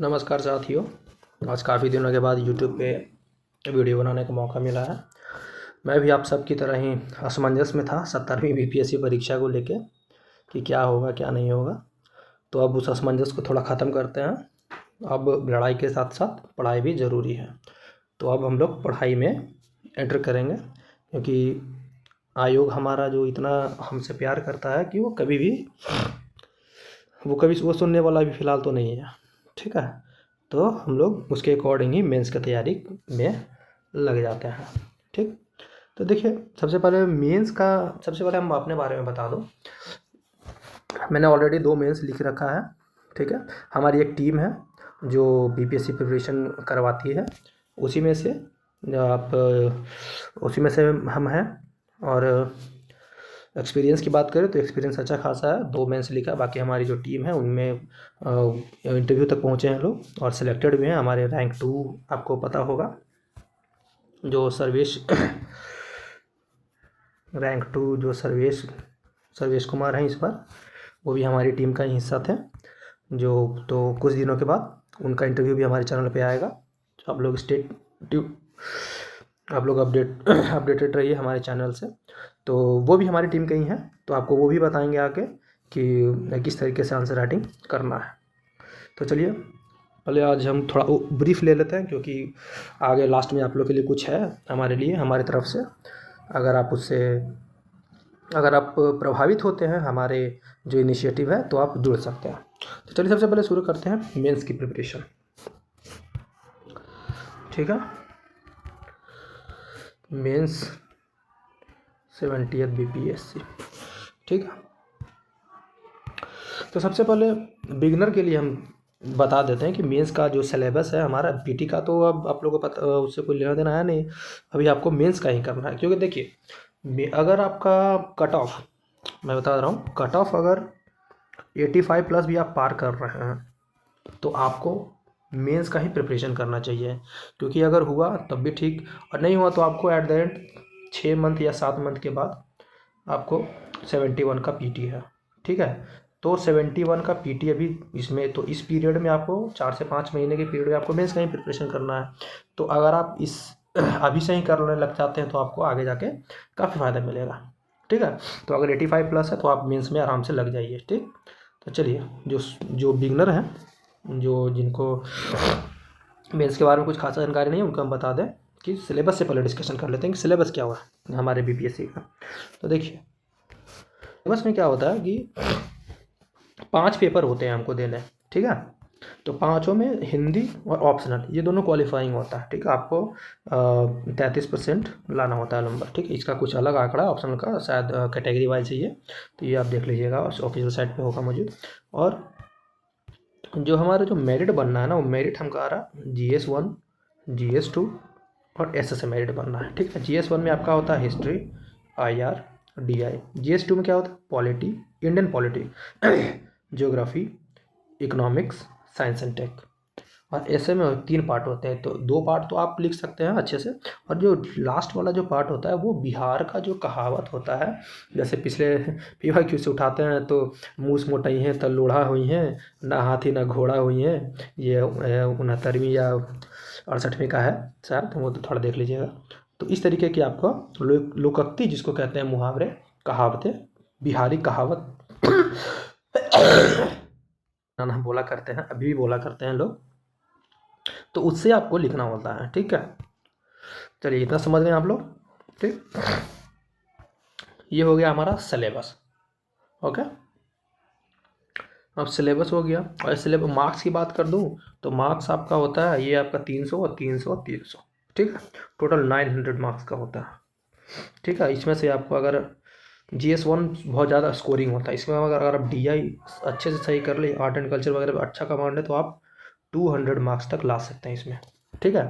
नमस्कार साथियों। आज काफ़ी दिनों के बाद यूट्यूब पे वीडियो बनाने का मौका मिला है। मैं भी आप सब की तरह ही असमंजस में था 17वीं बीपीएससी परीक्षा को लेके कि क्या होगा क्या नहीं होगा। तो अब उस असमंजस को थोड़ा ख़त्म करते हैं। अब लड़ाई के साथ साथ पढ़ाई भी ज़रूरी है। तो अब हम लोग पढ़ाई में एंटर करेंगे, क्योंकि आयोग हमारा जो इतना हमसे प्यार करता है कि वो सुनने वाला भी फ़िलहाल तो नहीं है। ठीक है, तो हम लोग उसके अकॉर्डिंग ही मेंस की तैयारी में लग जाते हैं। ठीक, तो देखिए सबसे पहले हम अपने बारे में बता दूं। मैंने ऑलरेडी 2 मेंस लिख रखा है। ठीक है, हमारी एक टीम है जो बीपीएससी प्रिपरेशन करवाती है, उसी में से आप उसी में से हम हैं। और एक्सपीरियंस की बात करें तो एक्सपीरियंस अच्छा खासा है, 2 मेंस लिखा। बाकी हमारी जो टीम है उनमें इंटरव्यू तक पहुँचे हैं लोग और सिलेक्टेड भी हैं। हमारे रैंक 2 आपको पता होगा, जो सर्वेश रैंक 2 जो सर्वेश कुमार हैं इस बार, वो भी हमारी टीम का ही हिस्सा थे। जो तो कुछ दिनों के बाद उनका इंटरव्यू भी हमारे चैनल पे आएगा। तो आप लोग अपडेटेड रहिए हमारे चैनल से। तो वो भी हमारी टीम के ही हैं, तो आपको वो भी बताएंगे आके कि किस तरीके से आंसर राइटिंग करना है। तो चलिए पहले आज हम थोड़ा ब्रीफ ले लेते हैं, क्योंकि आगे लास्ट में आप लोग के लिए कुछ है हमारे लिए, हमारी तरफ से। अगर आप प्रभावित होते हैं हमारे जो इनिशिएटिव है तो आप जुड़ सकते हैं। तो चलिए सबसे पहले शुरू करते हैं मेंस की प्रिपरेशन। ठीक है, मेंस 70th बीपीएससी। ठीक है, तो सबसे पहले बिगनर के लिए हम बता देते हैं कि मेंस का जो सिलेबस है हमारा, पीटी का तो अब आप लोगों को पता, उससे कोई लेना देना है नहीं। अभी आपको मेंस का ही करना है, क्योंकि देखिए अगर आपका कट ऑफ, मैं बता रहा हूँ, कट ऑफ अगर 85 प्लस भी आप पार कर रहे हैं तो आपको मेंस का ही प्रिपरेशन करना चाहिए। क्योंकि अगर हुआ तब भी ठीक, और नहीं हुआ तो आपको एट द एंड 6 मंथ या 7 मंथ के बाद आपको 71 का पीटी है। ठीक है, तो 71 का पीटी अभी इसमें, तो इस पीरियड में आपको 4 से 5 महीने के पीरियड में आपको मेंस का ही प्रिपरेशन करना है। तो अगर आप इस अभी से ही करने लग जाते हैं तो आपको आगे जाके काफ़ी फ़ायदा मिलेगा। ठीक है, तो अगर 85 प्लस है तो आप मेंस में आराम से लग जाइए। ठीक, तो चलिए जो जो बिगनर हैं, जो जिनको मेंस के बारे में कुछ खास जानकारी नहीं है, उनको हम बता दें कि सिलेबस से पहले डिस्कशन कर लेते हैं कि सिलेबस क्या हुआ है हमारे बीपीएससी का। तो देखिए सिलेबस में क्या होता है कि 5 पेपर होते हैं हमको देने। ठीक है, तो पाँचों में हिंदी और ऑप्शनल ये दोनों क्वालिफाइंग होता है। ठीक है, आपको 33% लाना होता है नंबर। ठीक है, इसका कुछ अलग आंकड़ा ऑप्शनल का शायद कैटेगरी वाइज ही है, तो ये आप देख लीजिएगा, ऑफिशियल साइट पे होगा मौजूद। और जो हमारा जो मेरिट बनना है ना, वो मेरिट हम कह रहा GS1 GS2 और SS मेरिट बनना है। ठीक है, GS1 में आपका होता है हिस्ट्री, IR, DI। GS2 में क्या होता है polity, Indian polity, geography, economics, science and tech. और ऐसे में 3 पार्ट होते हैं, तो 2 पार्ट तो आप लिख सकते हैं अच्छे से। और जो लास्ट वाला जो पार्ट होता है वो बिहार का जो कहावत होता है, जैसे पिछले PYQ से उठाते हैं, तो मूस मोटाई हैं तो लोढ़ा हुई हैं, ना हाथी ना घोड़ा हुई हैं। ये 69वीं या 68वीं का है शायद, वो तो थोड़ा देख लीजिएगा। तो इस तरीके की आपको लोकोक्ति जिसको कहते हैं, मुहावरे, कहावतें, बिहारी कहावत ना बोला करते हैं, अभी भी बोला करते हैं लोग, तो उससे आपको लिखना होता है। ठीक है, चलिए इतना समझ गए आप लोग। ठीक, ये हो गया हमारा सिलेबस। ओके, अब सिलेबस हो गया, और सिलेबस मार्क्स की बात कर दूं तो मार्क्स आपका होता है, ये आपका 300 और 300 और 300। ठीक है, टोटल 900 मार्क्स का होता है। ठीक है, इसमें से आपको अगर GS1 बहुत ज़्यादा स्कोरिंग होता है, इसमें अगर आप DI अच्छे से सही कर ले, आर्ट एंड कल्चर वगैरह अच्छा कमांड है, तो आप 200 मार्क्स तक ला सकते हैं इसमें। ठीक है,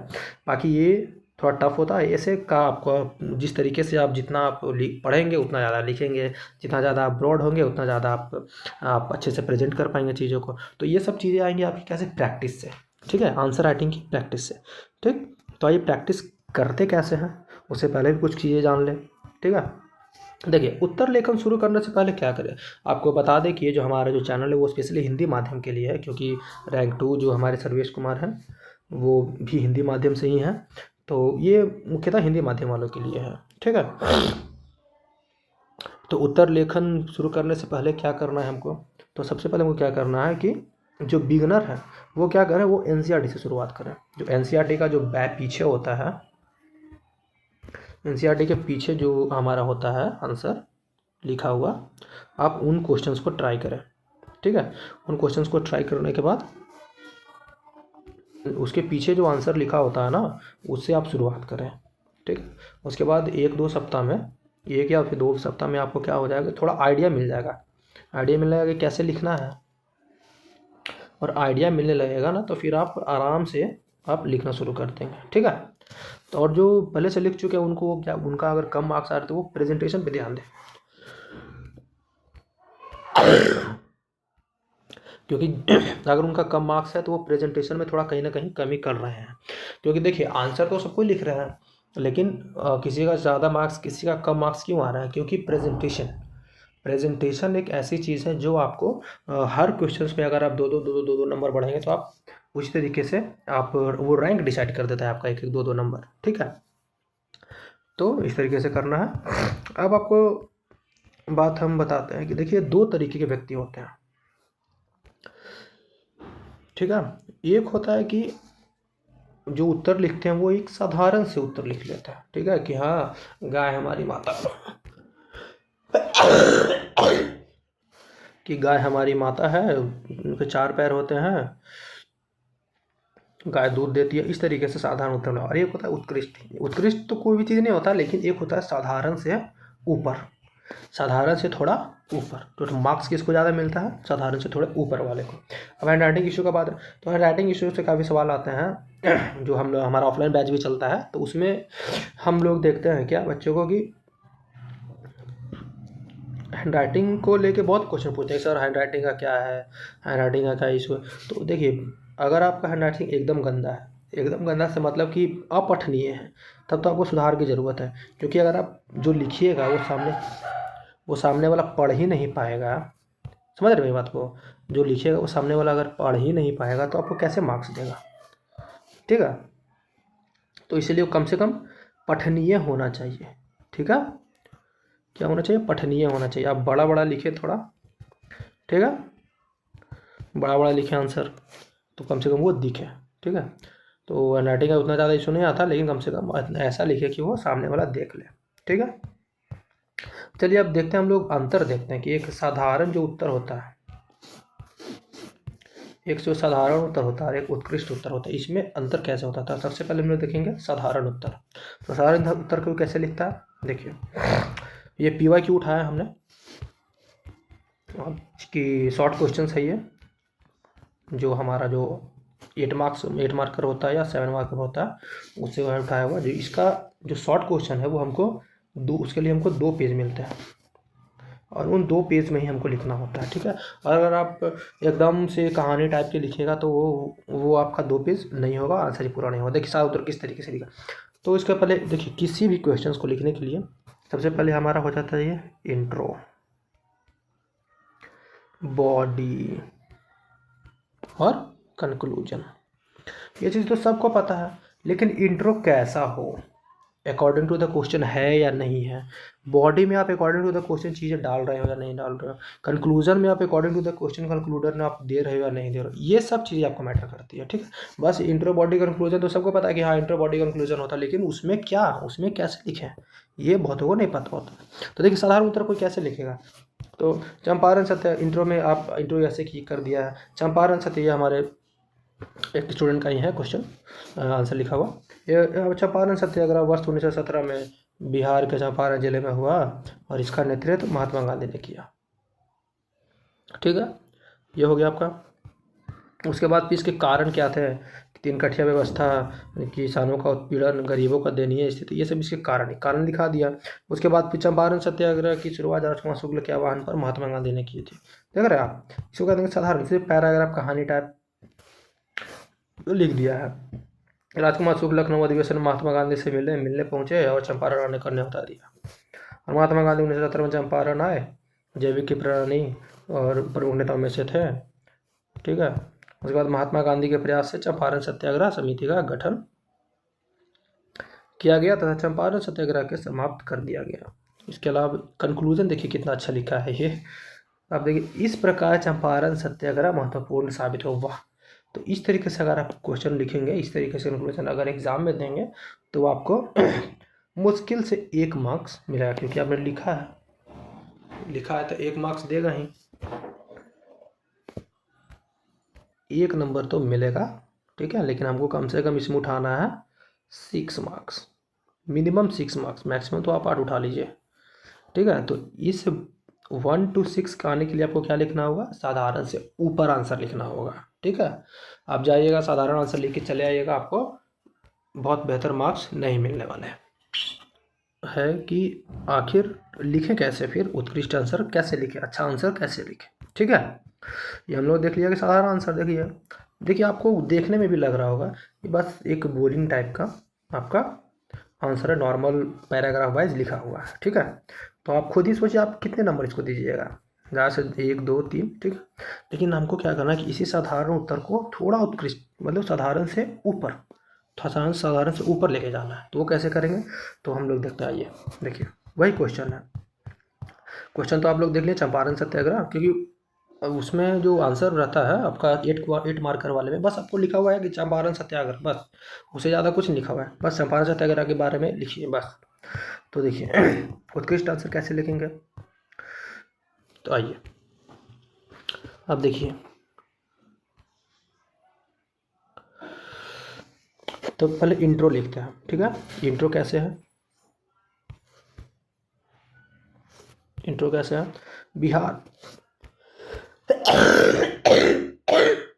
बाकी ये थोड़ा टफ होता है। ऐसे का आपको जिस तरीके से आप जितना आप पढ़ेंगे उतना ज़्यादा लिखेंगे, जितना ज़्यादा आप ब्रॉड होंगे उतना ज़्यादा आप अच्छे से प्रेजेंट कर पाएंगे चीज़ों को। तो ये सब चीज़ें आएंगी आपकी कैसे, प्रैक्टिस से। ठीक है, आंसर राइटिंग की प्रैक्टिस से। ठीक, तो आइए प्रैक्टिस करते कैसे हैं, उससे पहले भी कुछ चीज़ें जान लें। ठीक है, देखिए, उत्तर लेखन शुरू करने से पहले क्या करें। आपको बता दें कि ये जो हमारा जो चैनल है वो स्पेशली हिंदी माध्यम के लिए है, क्योंकि रैंक 2 जो हमारे सर्वेश कुमार हैं वो भी हिंदी माध्यम से ही हैं, तो ये मुख्यतः हिंदी माध्यम वालों के लिए है। ठीक है, तो उत्तर लेखन शुरू करने से पहले क्या करना है हमको, तो सबसे पहले हमको क्या करना है कि जो बिगनर है वो क्या करें, वो एनसीईआरटी से शुरुआत करें। जो एनसीईआरटी का जो बैक पीछे होता है, एनसीईआरटी के पीछे जो हमारा होता है आंसर लिखा हुआ, आप उन क्वेश्चंस को ट्राई करें। ठीक है, उन क्वेश्चंस को ट्राई करने के बाद उसके पीछे जो आंसर लिखा होता है ना, उससे आप शुरुआत करें। ठीक है, उसके बाद 1-2 सप्ताह में, 1 या फिर 2 सप्ताह में आपको क्या हो जाएगा, थोड़ा आइडिया मिल जाएगा। आइडिया मिल जाएगा कि कैसे लिखना है, और आइडिया मिलने लगेगा ना तो फिर आप आराम से आप लिखना शुरू कर देंगे। ठीक है, तो और जो पहले से लिख चुके हैं उनको क्या, उनका अगर कम मार्क्स आ रहे तो वो प्रेजेंटेशन पे ध्यान दें, क्योंकि अगर उनका कम मार्क्स है तो वो प्रेजेंटेशन में थोड़ा कहीं ना कहीं कमी कर रहे हैं। क्योंकि देखिए, आंसर तो सबको लिख रहे हैं, लेकिन किसी का ज़्यादा मार्क्स किसी का कम मार्क्स क्यों आ रहा है, क्योंकि प्रेजेंटेशन एक ऐसी चीज़ है जो आपको हर क्वेश्चन पे अगर आप दो नंबर बढ़ेंगे तो आप उसी तरीके से आप वो रैंक डिसाइड कर देता है आपका 1-1 2-2 नंबर। ठीक है, तो इस तरीके से करना है। अब आपको बात हम बताते हैं कि देखिए, 2 तरीके के व्यक्ति होते हैं। ठीक है, एक होता है कि जो उत्तर लिखते हैं वो एक साधारण से उत्तर लिख लेता है। ठीक है, कि हाँ, गाय हमारी माता कि गाय हमारी माता है, उनके 4 पैर होते हैं, गाय दूध देती है, इस तरीके से साधारण उत्तर मिला। और एक होता है उत्कृष्ट। उत्कृष्ट तो कोई भी चीज़ नहीं होता, लेकिन एक होता है साधारण से ऊपर, साधारण से थोड़ा ऊपर। तो मार्क्स किसको ज़्यादा मिलता है, साधारण से थोड़े ऊपर वाले को। अब हैंड राइटिंग इशू का बात है, तो हैंड राइटिंग इशू से काफ़ी सवाल आते हैं। जो हम लोग, हमारा ऑफलाइन बैच भी चलता है, तो उसमें हम लोग देखते हैं क्या बच्चों को, कि हैंड राइटिंग को लेके बहुत क्वेश्चन पूछते हैं, सर हैंड राइटिंग का क्या है, हैंड राइटिंग का क्या इशू है। तो देखिए, अगर आपका हैंड राइटिंग एकदम गंदा है, एकदम गंदा से मतलब कि अपठनीय है, तब तो आपको सुधार की ज़रूरत है। क्योंकि अगर आप जो लिखिएगा वो सामने वाला पढ़ ही नहीं पाएगा। समझ रहे मेरी बात को, जो लिखिएगा वो सामने वाला अगर पढ़ ही नहीं पाएगा तो आपको कैसे मार्क्स देगा। ठीक है, तो इसीलिए कम से कम पठनीय होना चाहिए। ठीक है, क्या होना चाहिए, पठनीय होना चाहिए। आप बड़ा बड़ा लिखे थोड़ा, ठीक है, बड़ा बड़ा लिखे आंसर, तो कम से कम वो दिखे। ठीक है, तो हैंडराइटिंग का उतना ज़्यादा इशू नहीं आता, लेकिन कम से कम ऐसा लिखे कि वो सामने वाला देख ले। ठीक है, चलिए अब देखते हैं, हम लोग अंतर देखते हैं कि एक साधारण जो उत्तर होता है, एक जो साधारण उत्तर होता है और एक उत्कृष्ट उत्तर होता है, इसमें अंतर कैसे होता था। सबसे पहले हम लोग देखेंगे साधारण उत्तर। तो साधारण उत्तर को कैसे लिखता है, देखिए, ये PYQ उठाया हमने कि शॉर्ट क्वेश्चन है ये, जो हमारा जो 8 मार्कर होता है या 7 मार्कर होता है, उससे वह उठाया हुआ। जो इसका जो शॉर्ट क्वेश्चन है वो हमको उसके लिए हमको 2 पेज मिलते हैं, और उन 2 पेज में ही हमको लिखना होता है। ठीक है, और अगर आप एकदम से कहानी टाइप के लिखिएगा तो वो आपका 2 पेज नहीं होगा, आंसर ही पूरा नहीं होगा। देखिए, सारा उत्तर किस तरीके से लिखा। तो इसके पहले देखिए, किसी भी क्वेश्चन को लिखने के लिए सबसे पहले हमारा हो जाता है ये इंट्रो, बॉडी और कंक्लूजन। ये चीज़ तो सबको पता है, लेकिन इंट्रो कैसा हो, अकॉर्डिंग टू द क्वेश्चन है या नहीं है। बॉडी में आप अकॉर्डिंग टू द क्वेश्चन चीज़ें डाल रहे हो या नहीं डाल रहे हो। कंक्लूजन में आप अकॉर्डिंग टू द क्वेश्चन कंक्लूडर में आप दे रहे हो या नहीं दे रहे हो। ये सब चीज़ें आपको मैटर करती है। ठीक है, बस इंट्रो बॉडी कंक्लूजन तो सबको पता है कि हाँ, इंट्रो बॉडी कंक्लूजन होता है, लेकिन उसमें क्या, उसमें कैसे लिखें, ये बहुतों को नहीं पता होता। तो देखिए, साधारण उत्तर कोई कैसे लिखेगा, तो चंपारण सत्य, इंट्रो में आप इंट्रो ऐसे की कर दिया है, चंपारण सत्य, ये हमारे एक स्टूडेंट का ही है क्वेश्चन, आंसर लिखा हुआ। ये चंपारण सत्याग्रह वर्ष 1917 में बिहार के चंपारण जिले में हुआ, और इसका नेतृत्व महात्मा गांधी ने किया। ठीक है, ये हो गया आपका। उसके बाद फिर इसके कारण क्या थे, 3 कठिया व्यवस्था, किसानों का उत्पीड़न, गरीबों का दयनीय स्थिति, ये सब इसके कारण दिखा दिया। उसके बाद फिर चंपारण सत्याग्रह की शुरुआत राजकुमार शुक्ल के आह्वान पर महात्मा गांधी ने की थी। देख रहे हैं आप, इसको कहते हैं साधारण, सिर्फ पैराग्राफ कहानी टाइप लिख दिया है। राजकुमार शुक्ल लखनऊ अधिवेशन में महात्मा गांधी से मिलने पहुंचे और चंपारण करने बता दिया। और महात्मा गांधी 1917 में चंपारण आए, जैविक की प्रणाली और प्रमुख नेताओं में से थे। ठीक है, उसके बाद महात्मा गांधी के प्रयास से चंपारण सत्याग्रह समिति का गठन किया गया तथा चंपारण सत्याग्रह के समाप्त कर दिया गया। इसके अलावा कंक्लूजन देखिए कितना अच्छा लिखा है ये। आप देखिए, इस प्रकार चंपारण सत्याग्रह महत्वपूर्ण साबित हुआ। तो इस तरीके से अगर आप क्वेश्चन लिखेंगे, इस तरीके से कंक्लूजन अगर एग्जाम में देंगे तो आपको मुश्किल से 1 मार्क्स मिलेगा, क्योंकि आपने लिखा है तो 1 मार्क्स देगा ही, 1 नंबर तो मिलेगा। ठीक है, लेकिन हमको कम से कम इसमें उठाना है 6 मार्क्स, मिनिमम 6 मार्क्स, मैक्सिमम तो आप 8 उठा लीजिए। ठीक है, तो इस 1 to 6 का आने के लिए आपको क्या लिखना होगा, साधारण से ऊपर आंसर लिखना होगा। ठीक है, आप जाइएगा साधारण आंसर लिख के चले आइएगा, आपको बहुत बेहतर मार्क्स नहीं मिलने वाले है कि आखिर लिखें कैसे, फिर उत्कृष्ट आंसर कैसे लिखें, अच्छा आंसर कैसे लिखें। ठीक है, ये हम लोग देख लिया कि साधारण आंसर देखिए आपको देखने में भी लग रहा होगा कि बस एक बोरिंग टाइप का आपका आंसर है, नॉर्मल पैराग्राफ वाइज लिखा हुआ है। ठीक है, तो आप खुद ही सोचिए आप कितने नंबर इसको दीजिएगा, ज़्यादा से 1 2 3। ठीक है, लेकिन हमको क्या करना है कि इसी साधारण उत्तर को थोड़ा उत्कृष्ट, मतलब साधारण से ऊपर, साधारण से ऊपर लेके जाना है। तो वो कैसे करेंगे, तो हम लोग देखते हैं। आइए देखिए, वही क्वेश्चन है। क्वेश्चन तो आप लोग देख लिए चंपारण सत्याग्रह, क्योंकि उसमें जो आंसर रहता है आपका 8 मार्कर वाले में, बस आपको लिखा हुआ है कि चंपारण सत्याग्रह, बस उससे ज़्यादा कुछ नहीं लिखा हुआ है, बस चंपारण सत्याग्रह के बारे में लिखिए बस। तो देखिए उत्कृष्ट आंसर कैसे लिखेंगे, तो आइए अब देखिए। तो पहले इंट्रो लिखते हैं। ठीक है, इंट्रो कैसे है, इंट्रो कैसे है, बिहार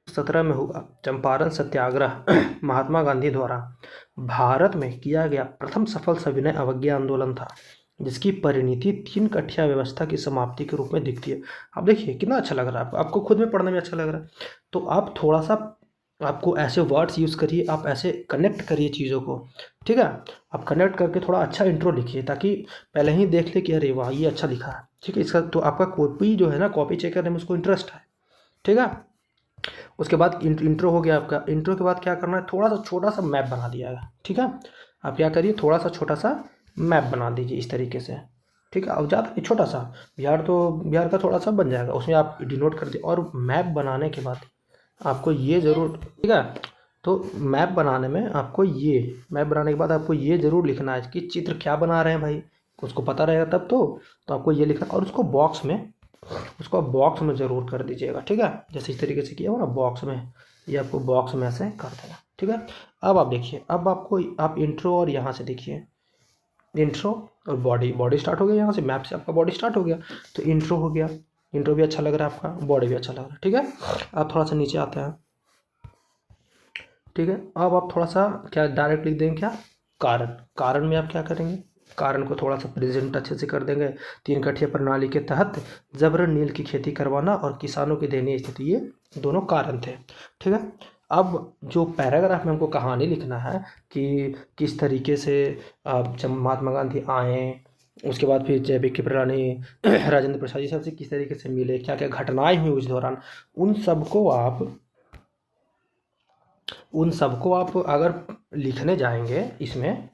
17 में हुआ चंपारण सत्याग्रह महात्मा गांधी द्वारा भारत में किया गया प्रथम सफल सविनय अवज्ञा आंदोलन था, जिसकी परिणति 3 कठिया व्यवस्था की समाप्ति के रूप में दिखती है। अब देखिए कितना अच्छा लग रहा है आपको खुद में पढ़ने में अच्छा लग रहा है। तो आप थोड़ा सा आपको ऐसे वर्ड्स यूज़ करिए, आप ऐसे कनेक्ट करिए चीज़ों को। ठीक है, आप कनेक्ट करके थोड़ा अच्छा इंट्रो लिखिए, ताकि पहले ही देख ले कि अरे वाह ये अच्छा लिखा है। ठीक है, इसका तो आपका कॉपी जो है ना, कॉपी चेक करने में उसको इंटरेस्ट है। ठीक है, उसके बाद इंट्रो हो गया आपका। इंट्रो के बाद क्या करना है, थोड़ा सा छोटा सा मैप बना दिया है। ठीक है, आप क्या करिए, थोड़ा सा छोटा सा मैप बना दीजिए इस तरीके से। ठीक है, अब ज़्यादा नहीं, छोटा सा, बिहार का थोड़ा सा बन जाएगा, उसमें आप डिनोट कर दिए। और मैप बनाने के बाद आपको ये ज़रूर, ठीक है, तो मैप बनाने में आपको मैप बनाने के बाद आपको ये ज़रूर लिखना है कि चित्र क्या बना रहे हैं भाई, उसको पता रहेगा तब तो आपको ये लिखना, और उसको बॉक्स में ज़रूर कर दीजिएगा। ठीक है, जैसे इस तरीके से किया हो ना बॉक्स में, ये आपको बॉक्स में ऐसे कर देना। ठीक है, अब आप देखिए, अब आप इंट्रो और यहाँ से देखिए, इंट्रो और बॉडी स्टार्ट हो गया, यहाँ से मैप से आपका बॉडी स्टार्ट हो गया। तो इंट्रो हो गया, इंट्रो भी अच्छा लग रहा है आपका, बॉडी भी अच्छा लग रहा है। ठीक है, आप थोड़ा सा नीचे आते हैं। ठीक है, अब आप थोड़ा सा क्या डायरेक्ट लिख देंगे, क्या कारण में आप क्या करेंगे, कारण को थोड़ा सा प्रेजेंट अच्छे से कर देंगे। 3 कठिया प्रणाली के तहत जबरन नील की खेती करवाना और किसानों की दयनीय स्थिति, ये दोनों कारण थे। ठीक है, अब जो पैराग्राफ में हमको कहानी लिखना है कि किस तरीके से जब महात्मा गांधी आए, उसके बाद फिर जैविक की प्रणाली राजेंद्र प्रसाद जी सबसे किस तरीके से मिले, क्या क्या घटनाएं हुई उस दौरान, उन सबको आप अगर लिखने जाएंगे इसमें,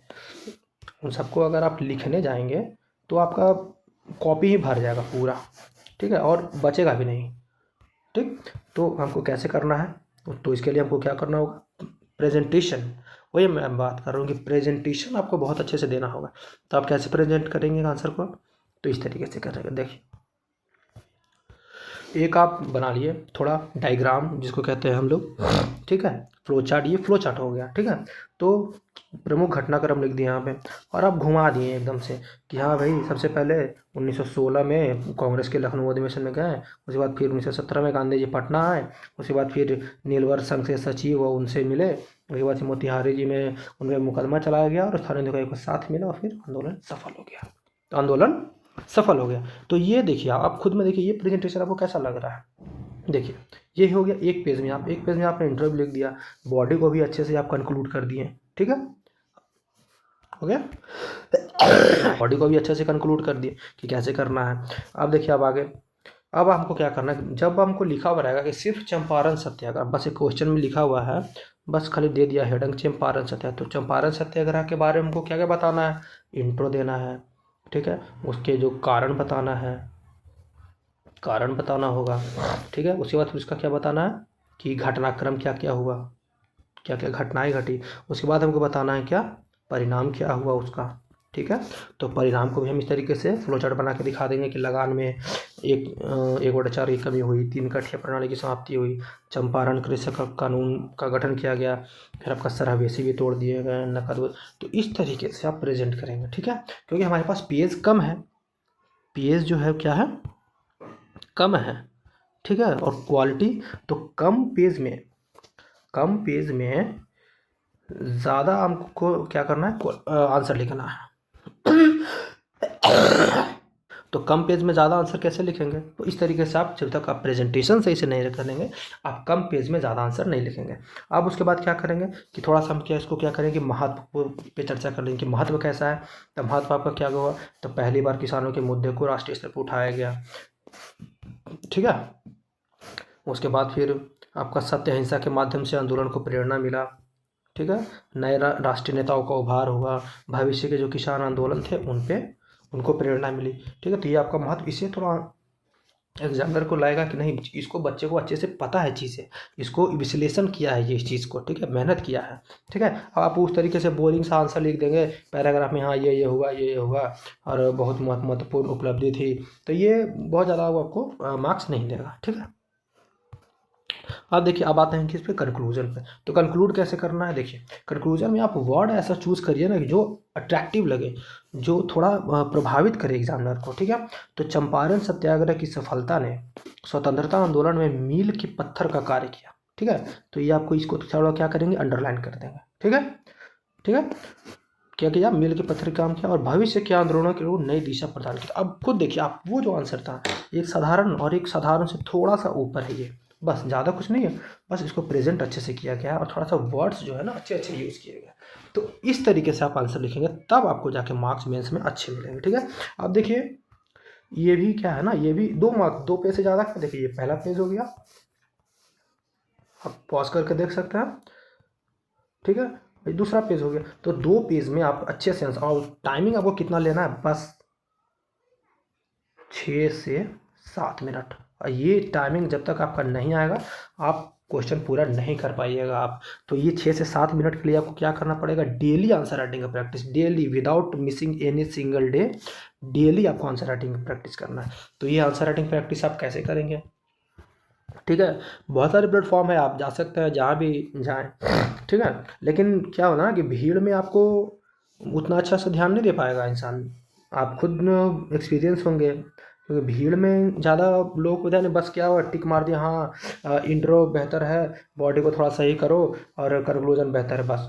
उन सबको अगर आप लिखने जाएंगे तो आपका कॉपी ही भर जाएगा पूरा। ठीक है, और बचेगा भी नहीं। ठीक, तो हमको कैसे करना है, तो इसके लिए हमको क्या करना होगा, प्रेजेंटेशन, वही मैं बात कर रहा हूँ कि प्रेजेंटेशन आपको बहुत अच्छे से देना होगा। तो आप कैसे प्रेजेंट करेंगे आंसर को, तो इस तरीके से करेंगे। देखिए, एक आप बना लिए थोड़ा डायग्राम जिसको कहते हैं हम लोग। ठीक है, फ्लो चार्ट, ये फ्लो चार्ट हो गया। ठीक है, तो प्रमुख घटनाक्रम लिख दिए यहाँ पे, और आप घुमा दिए एकदम से कि हाँ भाई सबसे पहले 1916 में कांग्रेस के लखनऊ अधिवेशन में गए, उसके बाद फिर 1917 में गांधी जी पटना आए, उसके बाद फिर नीलवर संघ से सचिव और उनसे मिले, उसके बाद मोतिहारी जी में उन पर मुकदमा चलाया गया और स्थानीय अधिकारियों का साथ मिला और फिर आंदोलन सफल हो गया। तो आंदोलन सफल हो गया। तो ये देखिए, आप खुद में देखिए ये प्रेजेंटेशन आपको कैसा लग रहा है। देखिए, ये हो गया एक पेज में, एक पेज में आपने इंटरव्यू लिख दिया, बॉडी को भी अच्छे से आप कंक्लूड कर दिए। ठीक है, हो गया। बॉडी को भी अच्छे से कंक्लूड कर दिए कि कैसे करना है। अब देखिए अब आगे, अब हमको क्या करना है, जब हमको लिखा हुआ रहेगा कि सिर्फ चंपारण सत्याग्रह, बस एक क्वेश्चन में लिखा हुआ है, बस खाली दे दिया हेडिंग चंपारण सत्याग्रह, तो चंपारण सत्याग्रह के बारे में हमको क्या क्या बताना है, इंट्रो देना है, ठीक है, उसके जो कारण बताना है, कारण बताना होगा, ठीक है, उसके बाद फिर उसका क्या बताना है कि घटनाक्रम क्या क्या हुआ, क्या क्या घटनाएं घटी, उसके बाद हमको बताना है क्या परिणाम क्या हुआ उसका, ठीक है। तो परिणाम को भी हम इस तरीके से फ्लो चार्ट बना के दिखा देंगे कि लगान में 1/4 की कमी हुई, 3 कठिया प्रणाली की समाप्ति हुई, चंपारण कृषक कानून का गठन किया गया, फिर आपका सरहवेशी भी तोड़ दिए गए, नकद, तो इस तरीके से आप प्रेजेंट करेंगे, ठीक है। क्योंकि हमारे पास पेज कम है, पेज जो है क्या है, कम है, ठीक है, और क्वालिटी, तो कम पेज में ज़्यादा हमको क्या करना है, आंसर लिखना है। तो कम पेज में ज़्यादा आंसर कैसे लिखेंगे, तो इस तरीके से आप जब तक आप प्रेजेंटेशन सही से नहीं करेंगे, आप कम पेज में ज़्यादा आंसर नहीं लिखेंगे। अब उसके बाद क्या करेंगे कि थोड़ा सा हम क्या इसको क्या करेंगे, महत्व पे चर्चा कर लेंगे कि महत्व कैसा है। तो महत्व आपका क्या हुआ, तो पहली बार किसानों के मुद्दे को राष्ट्रीय स्तर पर उठाया गया, ठीक है। उसके बाद फिर आपका सत्य अहिंसा के माध्यम से आंदोलन को प्रेरणा मिला, ठीक है, नए राष्ट्रीय नेताओं का उभार हुआ, भविष्य के जो किसान आंदोलन थे उनको प्रेरणा मिली, ठीक है। तो ये आपका महत्व, इससे थोड़ा एग्जामिनर को लगेगा कि नहीं इसको बच्चे को अच्छे से पता है चीज़ें, इसको विश्लेषण किया है ये इस चीज़ को, ठीक है, मेहनत किया है, ठीक है। अब आप उस तरीके से बोरिंग सा आंसर लिख देंगे पैराग्राफ में, हाँ ये हुआ ये हुआ और बहुत महत्वपूर्ण उपलब्धि थी, तो ये बहुत ज़्यादा वो आपको मार्क्स नहीं देगा, ठीक है। अब देखिए अब आते हैं किस पे, कंक्लूजन पे। तो कंक्लूड कैसे करना है, देखिए कंक्लूजन में आप वर्ड ऐसा चूज़ करिए ना कि जो अट्रैक्टिव लगे, जो थोड़ा प्रभावित करे एग्जामिनर को, ठीक है। तो चंपारण सत्याग्रह की सफलता ने स्वतंत्रता आंदोलन में मील के पत्थर का कार्य किया, ठीक है। तो ये आपको इसको थोड़ा क्या करेंगे, अंडरलाइन कर देंगे, ठीक है, ठीक है। क्या किया, मील के पत्थर काम किया और भविष्य के आंदोलनों के लिए नई दिशा प्रदान की। अब खुद देखिए आप, वो जो आंसर था एक साधारण और एक साधारण से थोड़ा सा ऊपर है ये, बस ज़्यादा कुछ नहीं है, बस इसको प्रेजेंट अच्छे से किया गया है और थोड़ा सा वर्ड्स जो है ना अच्छे अच्छे यूज़ किए गए। तो इस तरीके से आप आंसर लिखेंगे तब आपको जाके मार्क्स मेंस में अच्छे मिलेंगे, ठीक है। अब देखिए ये भी क्या है ना, ये भी 2 मार्क्स, 2 पेज से ज़्यादा का, देखिए ये पहला पेज हो गया, आप पॉज करके देख सकते हैं, ठीक है, ये दूसरा पेज हो गया। तो 2 पेज में आप अच्छे से आंसर, और टाइमिंग आपको कितना लेना है, बस 6 से 7 मिनट। और ये टाइमिंग जब तक आपका नहीं आएगा आप क्वेश्चन पूरा नहीं कर पाइएगा आप। तो ये 6 से 7 मिनट के लिए आपको क्या करना पड़ेगा, डेली आंसर राइटिंग का practice, daily without missing any single day, daily आपको आंसर राइटिंग की प्रैक्टिस करना है। तो ये आंसर राइटिंग प्रैक्टिस आप कैसे करेंगे, ठीक है। बहुत सारे प्लेटफॉर्म है, आप जा सकते हैं जहाँ भी जाएँ, ठीक है। लेकिन क्या होना ना कि भीड़ में आपको उतना अच्छा से ध्यान नहीं दे पाएगा इंसान, आप खुद एक्सपीरियंस होंगे, क्योंकि भीड़ में ज़्यादा लोग को नहीं, बस क्या हुआ टिक मार दिया, हाँ इंट्रो बेहतर है, बॉडी को थोड़ा सही करो और कंक्लूजन बेहतर है, बस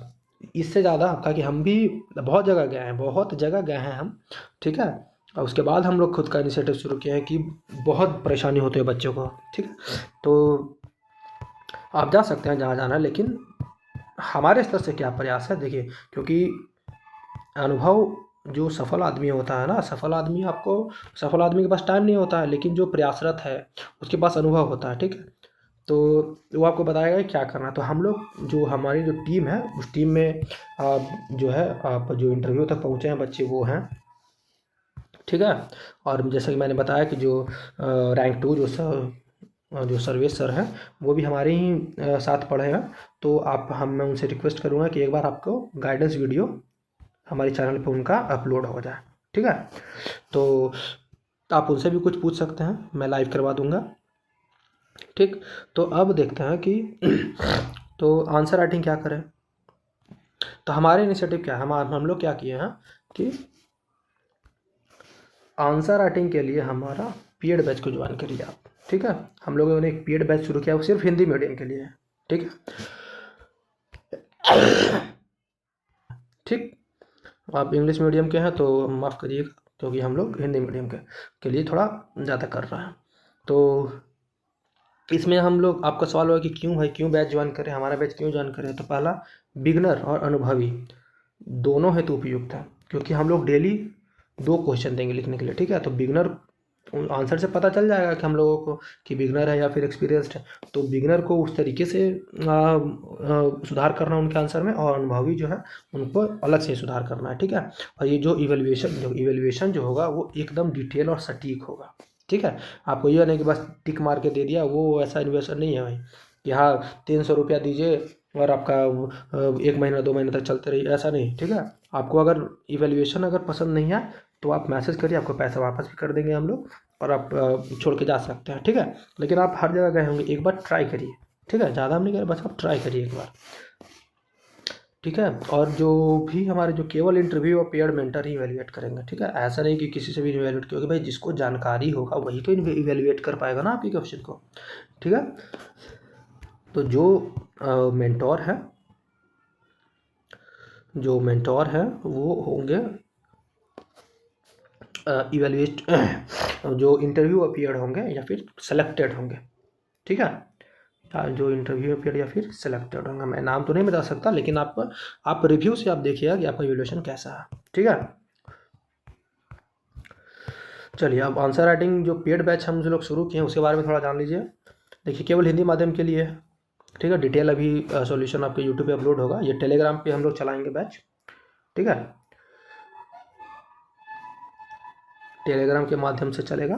इससे ज़्यादा का कि हम भी बहुत जगह गए हैं, बहुत जगह गए हैं हम, ठीक है। और उसके बाद हम लोग खुद का इनिशिएटिव शुरू किया है कि बहुत परेशानी होती है बच्चों को, ठीक है। तो आप जा सकते हैं जहाँ जाना है, लेकिन हमारे स्तर से क्या प्रयास है देखिए, क्योंकि अनुभव जो सफल आदमी होता है ना, सफल आदमी के पास टाइम नहीं होता है, लेकिन जो प्रयासरत है उसके पास अनुभव होता है, ठीक है। तो वो आपको बताएगा कि क्या करना है। तो हम लोग जो हमारी जो टीम है उस टीम में जो है आप जो इंटरव्यू तक पहुँचे हैं बच्चे वो हैं, ठीक है। और जैसा कि मैंने बताया कि जो रैंक 2 जो सर्वेश सर हैं वो भी हमारे ही साथ पढ़े हैं। तो मैं उनसे रिक्वेस्ट करूँगा कि एक बार आपको गाइडेंस वीडियो हमारे चैनल पे उनका अपलोड हो जाए, ठीक है। तो आप उनसे भी कुछ पूछ सकते हैं, मैं लाइव करवा दूंगा, ठीक। तो अब देखते हैं कि तो आंसर राइटिंग क्या करें। तो हमारे इनिशिएटिव क्या है, हम लोग क्या किए हैं कि आंसर राइटिंग के लिए हमारा पेड बैच को ज्वाइन करिए आप, ठीक है। हम लोगों ने एक पेड बैच शुरू किया, वो सिर्फ हिंदी मीडियम के लिए है, ठीक है, ठीक। आप इंग्लिश मीडियम के हैं तो माफ़ करिएगा, क्योंकि हम लोग हिंदी मीडियम के लिए थोड़ा ज़्यादा कर रहे हैं। तो इसमें हम लोग, आपका सवाल होगा कि क्यों भाई, क्यों बैच ज्वाइन करें, हमारा बैच क्यों ज्वाइन करें। तो पहला, बिगनर और अनुभवी दोनों हेतु उपयुक्त है। क्योंकि हम लोग डेली 2 क्वेश्चन देंगे लिखने के लिए, ठीक है। तो बिगनर आंसर से पता चल जाएगा कि हम लोगों को कि बिगनर है या फिर एक्सपीरियंस्ड है। तो बिगनर को उस तरीके से सुधार करना उनके आंसर में, और अनुभवी जो है उनको अलग से सुधार करना है, ठीक है। और ये जो इवेल्युएशन जो होगा वो एकदम डिटेल और सटीक होगा, ठीक है। आपको ये नहीं कि बस टिक मार के दे दिया, वो ऐसा इन्वेस्टर नहीं है भाई कि हाँ 300 रुपया दीजिए और आपका 1 महीना 2 महीने तक चलते रहिए, ऐसा नहीं, ठीक है। आपको अगर इवेल्युएशन अगर पसंद नहीं है तो आप मैसेज करिए, आपको पैसा वापस भी कर देंगे हम लोग, और आप छोड़ के जा सकते हैं, ठीक है। लेकिन आप हर जगह गए होंगे, एक बार ट्राई करिए, ठीक है। ज़्यादा हम नहीं करें, बस आप ट्राई करिए एक बार, ठीक है। और जो भी हमारे जो केवल इंटरव्यू और पेयर मेंटर ही इवेल्युएट करेंगे, ठीक है। ऐसा नहीं कि किसी से भी इवेल्युएट, क्योंकि भाई जिसको जानकारी होगा वही तो इवेल्युएट कर पाएगा ना आपके क्वेश्चन को, ठीक है। तो जो मेंटोर है वो होंगे इवेल्युएट जो इंटरव्यू अपीयर्ड होंगे या फिर सेलेक्टेड होंगे, ठीक है। जो इंटरव्यू अपीयर्ड या फिर सेलेक्टेड होंगे, मैं नाम तो नहीं बता सकता, लेकिन आप रिव्यू से आप देखिएगा कि आपका इवेल्युएशन कैसा है, ठीक है। चलिए अब आंसर राइटिंग जो पेड बैच हम लोग शुरू किए हैं उसके बारे में थोड़ा जान लीजिए। देखिए केवल हिंदी माध्यम के लिए, ठीक है। डिटेल अभी सॉल्यूशन आपके यूट्यूब पे अपलोड होगा, ये टेलीग्राम पे हम लोग चलाएंगे बैच, ठीक है। टेलीग्राम के माध्यम से चलेगा,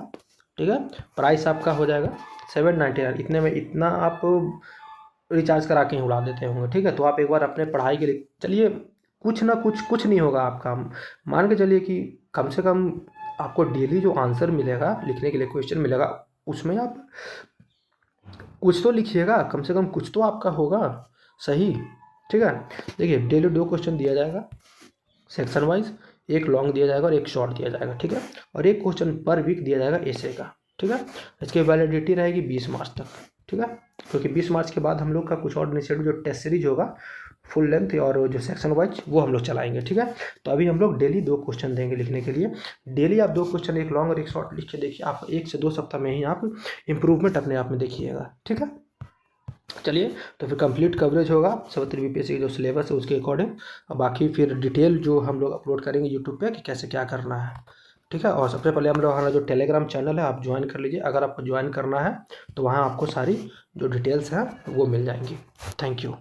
ठीक है। प्राइस आपका हो जाएगा 799, इतने में इतना आप रिचार्ज करा के ही उड़ा देते होंगे, ठीक है। तो आप एक बार अपने पढ़ाई के लिए चलिए, कुछ ना कुछ नहीं होगा आपका, मान के चलिए कि कम से कम आपको डेली जो आंसर मिलेगा लिखने के लिए, क्वेश्चन मिलेगा, उसमें आप कुछ तो लिखिएगा, कम से कम कुछ तो आपका होगा सही, ठीक है। देखिए डेली 2 क्वेश्चन दिया जाएगा सेक्शन वाइज, एक लॉन्ग दिया जाएगा और एक शॉर्ट दिया जाएगा, ठीक है। और एक क्वेश्चन पर वीक दिया जाएगा एसे का, ठीक है। इसकी वैलिडिटी रहेगी 20 मार्च तक, ठीक है। क्योंकि 20 मार्च के बाद हम लोग का कुछ और इनिशिएटिव जो टेस्ट सीरीज होगा फुल लेंथ और जो सेक्शन वाइज वो हम लोग चलाएंगे, ठीक है। तो अभी हम लोग डेली 2 क्वेश्चन देंगे लिखने के लिए। डेली आप 2 क्वेश्चन, एक लॉन्ग और एक शॉर्ट लिख के देखिए, आप 1 से 2 सप्ताह में ही आप इम्प्रूवमेंट अपने आप में देखिएगा, ठीक है। चलिए तो फिर कंप्लीट कवरेज होगा सवत्री बीपीएससी जो सिलेबस है उसके अकॉर्डिंग, और बाकी फिर डिटेल जो हम लोग अपलोड करेंगे यूट्यूब पे कि कैसे क्या करना है, ठीक है। और सबसे पहले हम लोग हमारा जो टेलीग्राम चैनल है आप ज्वाइन कर लीजिए, अगर आपको ज्वाइन करना है तो वहाँ आपको सारी जो डिटेल्स हैं वो मिल जाएंगी। Thank you.